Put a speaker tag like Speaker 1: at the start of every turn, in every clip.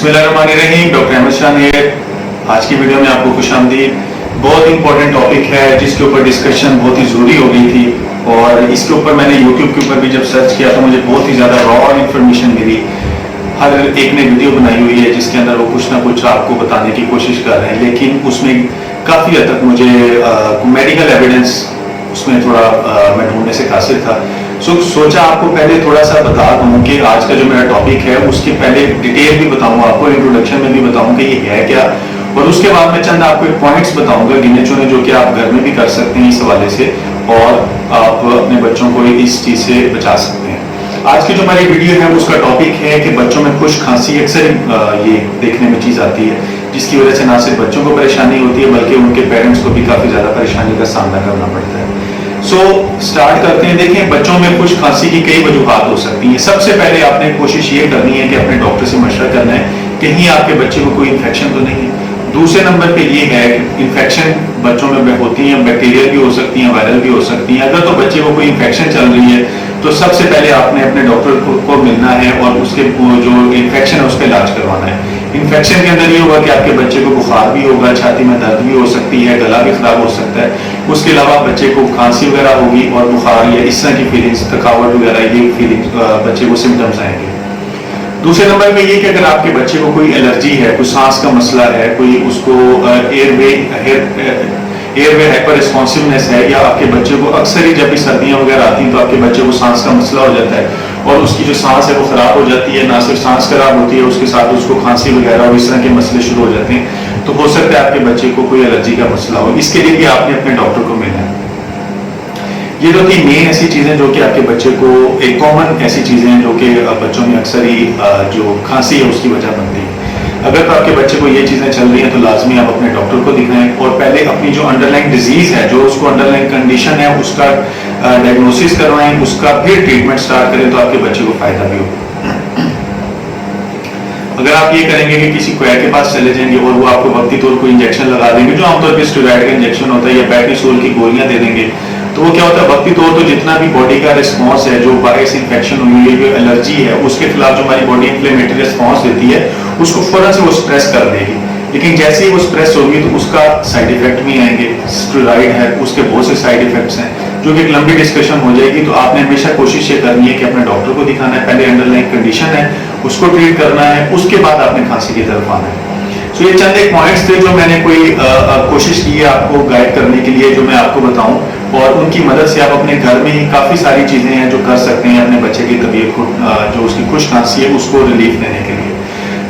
Speaker 1: बिस्मिल्लाहिर्रहमानिर्रहीम। डॉक्टर अहमद शाह है। आज की वीडियो में आपको खुशामदीद। बहुत इंपॉर्टेंट टॉपिक है जिसके ऊपर डिस्कशन बहुत ही ज़रूरी हो गई थी, और इसके ऊपर मैंने यूट्यूब के ऊपर भी जब सर्च किया तो मुझे बहुत ही ज़्यादा रॉ इन्फॉर्मेशन मिली। हर एक ने वीडियो बनाई हुई है जिसके अंदर वो कुछ ना कुछ आपको बताने की कोशिश कर रहे हैं, लेकिन उसमें काफ़ी हद तक मुझे मेडिकल एविडेंस उसमें थोड़ा मैं ढूंढने से कासिर था। सोचा आपको पहले थोड़ा सा बता दूं कि आज का जो मेरा टॉपिक है उसके पहले डिटेल भी बताऊंगा आपको, इंट्रोडक्शन में भी बताऊंगा कि ये है क्या, और उसके बाद मैं चंद आपको पॉइंट्स बताऊंगा गिने चुने जो कि आप घर में भी कर सकते हैं इस हवाले से, और आप अपने बच्चों को इस चीज़ से बचा सकते हैं। आज की जो हमारी वीडियो है उसका टॉपिक है कि बच्चों में खुश खांसी अक्सर ये देखने में चीज़ आती है, जिसकी वजह से ना सिर्फ बच्चों को परेशानी होती है बल्कि उनके पेरेंट्स को भी काफ़ी ज़्यादा परेशानी का सामना करना पड़ता है। स्टार्ट करते हैं। देखें, बच्चों में खुश खांसी की कई वजूहात हो सकती हैं। सबसे पहले आपने कोशिश ये करनी है कि अपने डॉक्टर से मशवरा करना है कहीं आपके बच्चे को कोई इन्फेक्शन तो नहीं है। दूसरे नंबर पे ये है कि इन्फेक्शन बच्चों में होती हैं, बैक्टीरियल भी हो सकती हैं, वायरल भी हो सकती हैं। अगर तो बच्चे को कोई इन्फेक्शन चल रही है तो सबसे पहले आपने अपने डॉक्टर को मिलना है और उसके जो इन्फेक्शन है उसका इलाज करवाना है। इन्फेक्शन के अंदर ये होगा कि आपके बच्चे को बुखार भी होगा, छाती में दर्द भी हो सकती है, गला भी खराब हो सकता है। उसके अलावा बच्चे को खांसी वगैरह होगी और बुखार या इस तरह की फीलिंग्स, थकावट वगैरह, ये फीलिंग्स बच्चे को सिम्टम्स आएंगे। दूसरे नंबर पे ये कि अगर आपके बच्चे को कोई एलर्जी है, कोई सांस का मसला है, कोई उसको एयरवे हाइपर रिस्पॉन्सिवनेस है, या आपके बच्चे को अक्सर ही जब भी सर्दियां वगैरह आती हैं तो आपके बच्चे को सांस का मसला हो जाता है और उसकी जो सांस है वो खराब हो जाती है। ना सिर्फ सांस खराब होती है, उसके साथ उसको खांसी वगैरह और इस तरह के मसले शुरू हो जाते हैं। तो हो सकता है आपके बच्चे को कोई एलर्जी का मसला हो। इसके लिए भी आपने अपने डॉक्टर को मिलना है। ये दो तीन मेन ऐसी चीजें जो कि आपके बच्चे को, एक कॉमन ऐसी चीजें हैं जो कि बच्चों में अक्सर ही जो खांसी है उसकी वजह बनती है। अगर तो आपके बच्चे को ये चीजें चल रही हैं तो लाजमी आप अपने डॉक्टर को दिखाएं और पहले अपनी जो अंडरलाइन डिजीज है, जो उसको अंडरलाइन कंडीशन है, उसका डायग्नोसिस करवाएं, उसका फिर ट्रीटमेंट स्टार्ट करें तो आपके बच्चे को फायदा भी होगा। अगर आप ये करेंगे कि किसी क्वैक के पास चले जाएंगे और वो आपको वक्ती तौर पर इंजेक्शन लगा देंगे, जो आमतौर पर स्टेरॉइड का इंजेक्शन होता है, या बैटरीसोल की गोलियां दे देंगे, तो वो क्या होता है, वक्ती तौर पर जितना भी बॉडी का रिस्पॉन्स है, जो वायरस इन्फेक्शन हुई है, जो एलर्जी है, उसके खिलाफ जो हमारी बॉडी इन्फ्लेमेटरी रिस्पॉन्स देती है उसको फौरन से वो स्ट्रेस कर देगी। लेकिन जैसे ही वो स्ट्रेस होगी तो उसका साइड इफेक्ट भी आएंगे। स्टेरॉइड है, उसके बहुत से साइड इफेक्ट्स हैं जो कि एक लंबी डिस्कशन हो जाएगी। तो आपने हमेशा कोशिश ये करनी है कि अपने डॉक्टर को दिखाना है, पहले अंडरलाइन कंडीशन है उसको ट्रीट करना है, उसके बाद आपने खांसी की तरफ आना है। तो ये चंद एक पॉइंट्स थे जो मैंने कोशिश की है आपको गाइड करने के लिए, जो मैं आपको बताऊं, और उनकी मदद से आप अपने घर में ही काफ़ी सारी चीज़ें हैं जो कर सकते हैं अपने बच्चे की तबीयत को, जो उसकी खुश खांसी है उसको रिलीफ देने के लिए।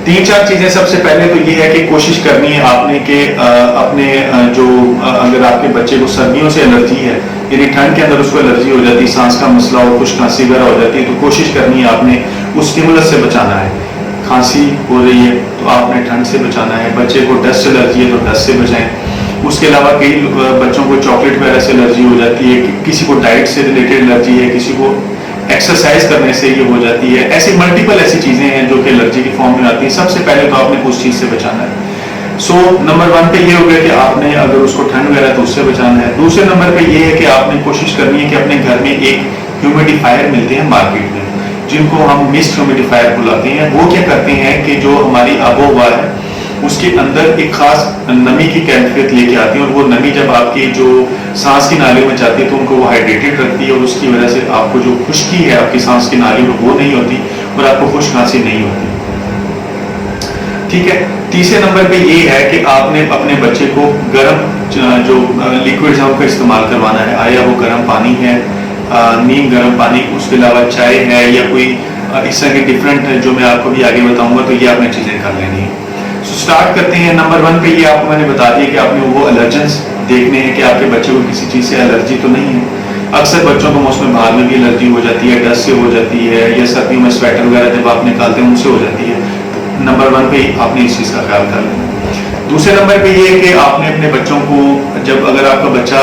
Speaker 1: तीन चार चीज़ें सबसे पहले तो ये है कि कोशिश करनी है आपने कि अपने अगर आपके बच्चे को सर्दियों से एलर्जी है, यानी ठंड के अंदर उसको एलर्जी हो जाती है, सांस का मसला हो, खुश खांसी वगैरह हो जाती है, तो कोशिश करनी है आपने उस स्टिमुलस से बचाना है। खांसी हो रही है तो आपने ठंड से बचाना है। बच्चे को डस्ट एलर्जी है तो डस्ट से बचाएं। उसके अलावा कई बच्चों को चॉकलेट वगैरह से एलर्जी हो जाती है, किसी को डाइट से रिलेटेड एलर्जी है, किसी को एक्सरसाइज करने से ये हो जाती है। ऐसी मल्टीपल ऐसी चीज़ें हैं जो कि एलर्जी की फॉर्म में आती हैं। सबसे पहले तो आपने उस चीज़ से बचाना है। नंबर 1 पे ये हो गया कि आपने अगर उसको ठंड वगैरह तो उससे बचाना है। दूसरे नंबर पे ये है कि आपने कोशिश करनी है कि अपने घर में एक ह्यूमिडिफायर मिलते हैं मार्केट में, जिनको हम मिस्ट ह्यूमिडिफायर बुलाते हैं। वो क्या करते हैं कि जो हमारी आबोहवा है उसके अंदर एक खास नमी की कैफियत लेके आती है, और वो नमी जब आपकी जो सांस की नालियों में जाती है तो उनको वो हाइड्रेटेड रखती है, और उसकी वजह से आपको जो खुश्की है आपकी सांस की नालियों में वो नहीं होती और आपको खुश खांसी नहीं होती। ठीक है। तीसरे नंबर पे ये है कि आपने अपने बच्चे को गर्म जो लिक्विड है उनका इस्तेमाल करवाना है। आया वो गर्म पानी है, नीम गर्म पानी, उसके अलावा चाय है, या कोई इस तरह के डिफरेंट जो मैं आपको भी आगे बताऊंगा, तो ये आपने चीज़ें कर लेनी है। स्टार्ट करते हैं। नंबर 1 पे ये आपको मैंने बता दिया कि आपने वो एलर्जेंस देखने हैं कि आपके बच्चे को किसी चीज़ से एलर्जी तो नहीं है। अक्सर बच्चों को मौसम बहार में भी एलर्जी हो जाती है, डस्ट से हो जाती है, या सर्दियों में स्वेटर वगैरह जब आप निकालते हैं उनसे हो जाती है। तो नंबर 1 पे आपने इस चीज़ का ख्याल कर लेना। दूसरे नंबर पे ये है कि आपने अपने बच्चों को, जब अगर आपका बच्चा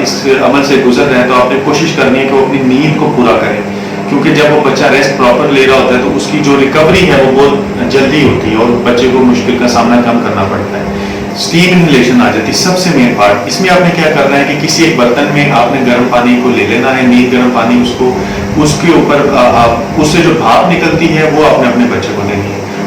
Speaker 1: इस अमल से गुजर रहा है तो आपने कोशिश करनी है कि वो अपनी नींद को पूरा करे, क्योंकि जब वो बच्चा रेस्ट प्रॉपर ले रहा होता है तो उसकी जो रिकवरी है वो बहुत जल्दी होती है और बच्चे को मुश्किल का सामना कम करना पड़ता है। स्टीम इनहेलेशन आ जाती है सबसे मेन पार्ट। इसमें आपने क्या करना है कि किसी एक बर्तन में आपने गर्म पानी को ले लेना है, नीम गर्म पानी, उसको उसके ऊपर उससे जो भाप निकलती है वो आपने अपने बच्चे को देनी है,